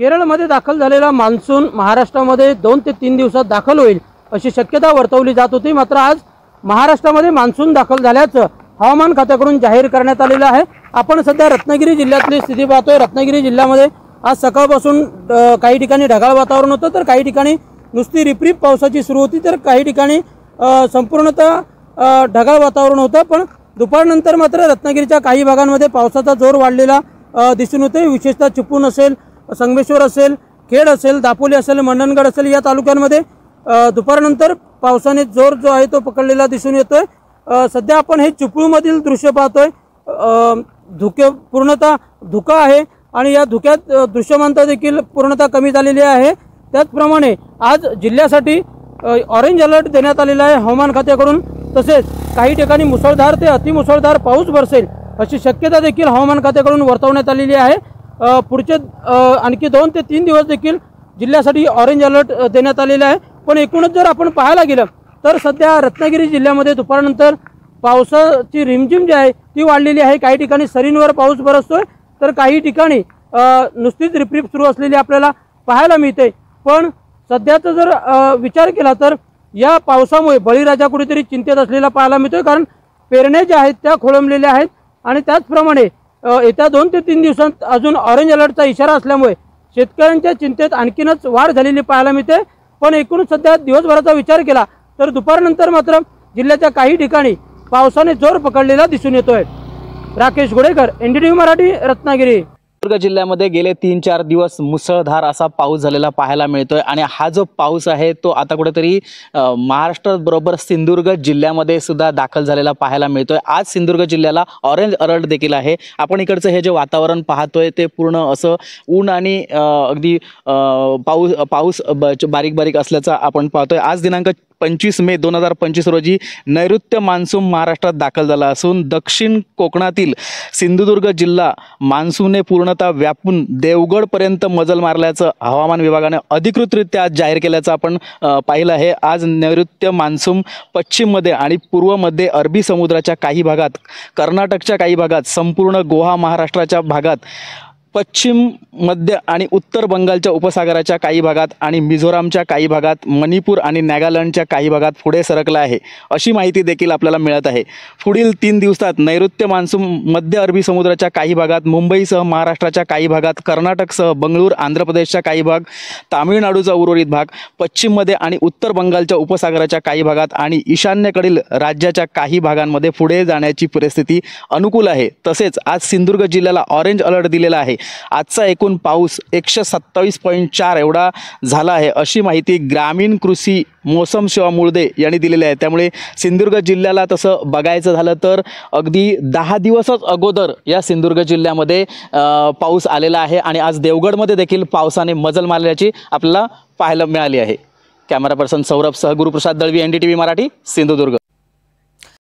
केरळमध्ये दाखल झालेला मान्सून महाराष्ट्रामध्ये 2 ते 3 दिवसात दाखल होईल अशी शक्यता वर्तवली जात होती। मात्र आज महाराष्ट्रामध्ये मान्सून दाखल झाल्याचं हवामान खात्याकडून जाहीर करण्यात आलेलं आहे। आपण सध्या रत्नागिरी जिल्ह्यातली स्थिती पाहतोय। रत्नागिरी जिल्ह्यामध्ये आज सकाळपासून काही ठिकाणी ढगाळ वातावरण होतं, तर काही ठिकाणी नुसती रिपरिप पावसाची सुरू होती, तर काही ठिकाणी संपूर्णतः ढगाळ वातावरण होतं। पण दुपारनंतर मात्र रत्नागिरीच्या काही भागांमध्ये पावसाचा जोर वाढलेला दिसून येतोय। विशेषतः चिपळूण असेल, संगमेश्वर असेल, खेड असेल, दापोली असेल, मंडणगड असेल या तालुक्यांमध्ये दुपारनंतर पावसाने जोर जो आहे तो पकडलेला दिसून येतोय। सध्या आपण हे चिपळूणमधील दृश्य पाहतोय। पूर्णतः धुका आहे आणि या धुक्यात दृश्यमानता देखील पूर्णतः कमी झालेली आहे। त्याचप्रमाणे आज जिल्ह्यासाठी ऑरेंज अलर्ट देण्यात आलेला आहे हवामान खात्याकडून। तसेच काही ठिकाणी मुसळधार ते अतिमुसळधार पाऊस बरसेल अशी शक्यता देखील हवामान खात्याकडून वर्तवण्यात आलेली आहे। पुढचे आणखी 2 ते 3 दिवस देखील जिल्ह्यासाठी ऑरेंज अलर्ट देण्यात आलेला आहे। पण एकूणच जर आपण पाहायला गेलं तर सध्या रत्नागिरी जिल्ह्यामध्ये दुपारनंतर पावसाची रिमझिम जी आहे ती वाढलेली आहे। काही ठिकाणी सरींवर पाऊस बरसतोय, तर काही ठिकाणी नुसतीच रिपरिप सुरू असलेली आपल्याला पाहायला मिळते। पण सध्याचा जर विचार केला तर या पावसामुळे बळीराजा कुठेतरी चिंतेत असलेला पाहायला मिळतोय, कारण पेरण्या ज्या आहेत त्या खोळंबलेल्या आहेत आणि त्याचप्रमाणे येत्या 2 ते 3 दिवसांत अजून ऑरेंज अलर्टचा इशारा असल्यामुळे शेतकऱ्यांच्या चिंतेत आणखीनच वाढ झालेली पाहायला मिळते। पण एकूण सध्या दिवसभराचा विचार केला तर दुपारनंतर मात्र जिल्ह्याच्या काही ठिकाणी पावसाने जोर पकडलेला दिसून येतोय। राकेश गोडेकर, NDTV मराठी, रत्नागिरी। सिंधुदुर्ग जिल्ह्यामध्ये गेले 3-4 दिवस मुसळधार असा पाऊस झालेला पाहायला मिळतोय आणि हा जो पाऊस आहे तो आता कुठेतरी महाराष्ट्राबरोबर सिंधुदुर्ग जिल्ह्यामध्ये सुद्धा दाखल झालेला पाहायला मिळतोय। आज सिंधुदुर्ग जिल्ह्याला ऑरेंज अलर्ट देखील आहे। आपण इकडचं हे जे वातावरण पाहतोय ते पूर्ण असं ऊन आणि अगदी पाऊस बारीक बारीक असल्याचं आपण पाहतोय। आज दिनांक 25 मे 2025 रोजी नैऋत्य मान्सून महाराष्ट्रात दाखल झाला असून दक्षिण कोकणातील सिंधुदुर्ग जिल्हा मान्सूनने पूर्णतः व्यापून देवगडपर्यंत मजल मारल्याचं हवामान विभागाने अधिकृतरित्या जाहीर केल्याचं आपण पाहिलं आहे। आज नैऋत्य मान्सून पश्चिममध्ये आणि पूर्वमध्ये अरबी समुद्राच्या काही भागात, कर्नाटकच्या काही भागात, संपूर्ण गोवा महाराष्ट्राच्या भागात, पश्चिम मध्य आणि उत्तर बंगालच्या उपसागराच्या काही भागात आणि मिझोरामच्या काही भागात, मणिपूर आणि नागालँडच्या काही भागात पुढे सरकला आहे अशी माहिती देखील आपल्याला मिळत आहे। पुढील 3 दिवसात नैऋत्य मान्सून मध्य अरबी समुद्राच्या काही भागात, मुंबईसह महाराष्ट्राच्या काही भागात, कर्नाटकसह बंगळूर, आंध्र प्रदेशच्या काही भाग, तामिळनाडूचा उर्वरित भाग, पश्चिममध्ये आणि उत्तर बंगालच्या उपसागराच्या काही भागात आणि ईशान्येकडील राज्याच्या काही भागांमध्ये पुढे जाण्याची परिस्थिती अनुकूल आहे। तसेच आज सिंधुदुर्ग जिल्ह्याला ऑरेंज अलर्ट दिलेला आहे। आजचा एकूण पाऊस 127.4 एवढा झाला आहे अशी माहिती ग्रामीण कृषी मौसम सेवा मुळदे यांनी दिलेली आहे। त्यामुळे सिंधुदुर्ग जिल्ह्याला तसं बघायचं झालं तर अगदी 10 दिवसच अगोदर या सिंधुदुर्ग जिल्ह्यामध्ये पाऊस आलेला आहे आणि आज देवगडमध्ये देखील पावसाने मजल मारल्याची आपल्याला पाहायला मिळाली आहे। कॅमेरा पर्सन सौरभ सह गुरुप्रसाद दळवी, NDTV मराठी, सिंधुदुर्ग।